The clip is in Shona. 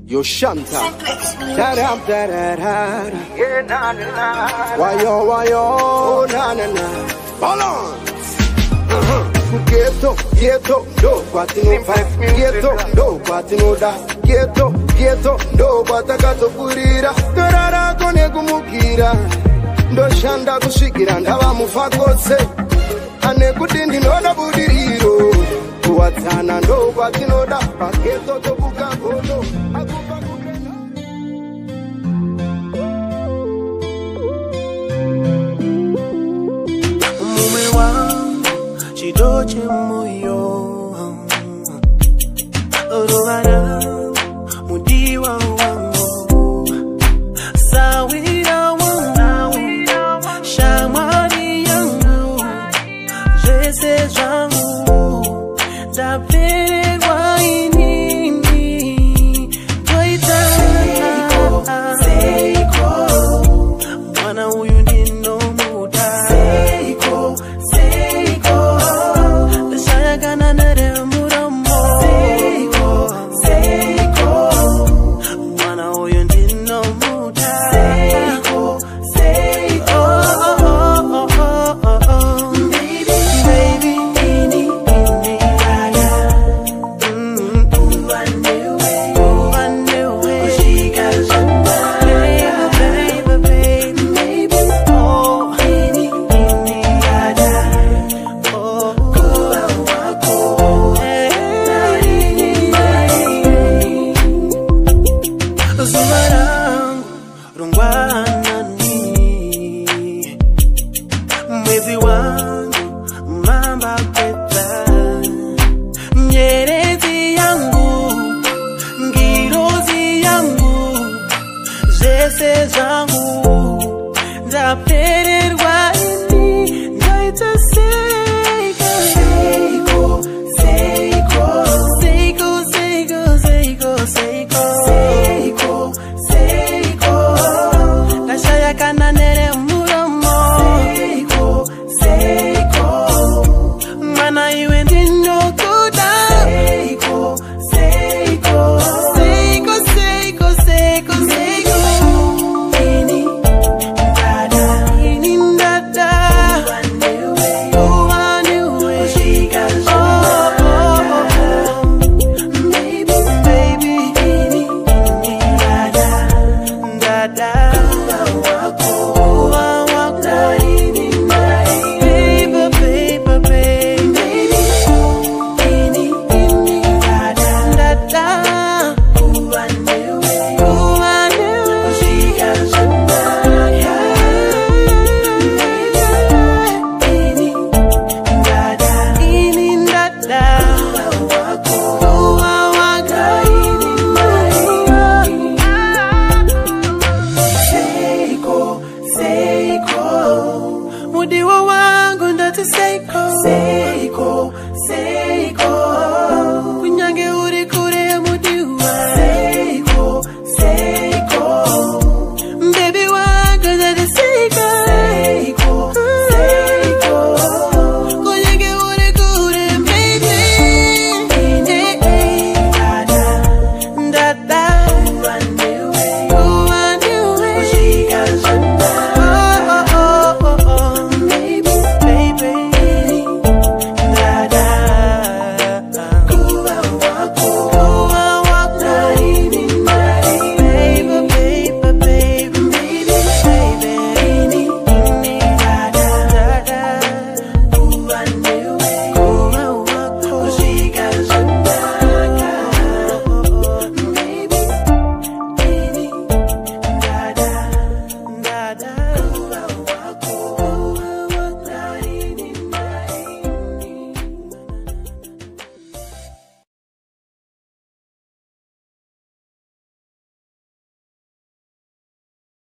Yo Shanta. Da-da-da-da-da. Yeah, na-na-na. Why-yo, na-na-na. Balance. Ghetto, do patino vibe. Ghetto, do patino da. Ghetto, do batakato kurira. Torara kone kumukira. Ndo shanda kushikira ndava mufakose. Ane kutindi noda budiriro. Kuwatana ndo patino da. Ghetto to buka kodo. Chidoche moyo Orohara mudiwa wangu Sawira wangu Shamari yangu Jese jangu Dapewa inini Joita Seiko Mwana huyu ndino muda Seiko Mwezi wangu mamba peta Nyerezi yangu Ngirozi yangu Jese jangu Ndapererwa ini Ndaita Seiko Ndashaya kananere Mana iwe ndino kuda Seiko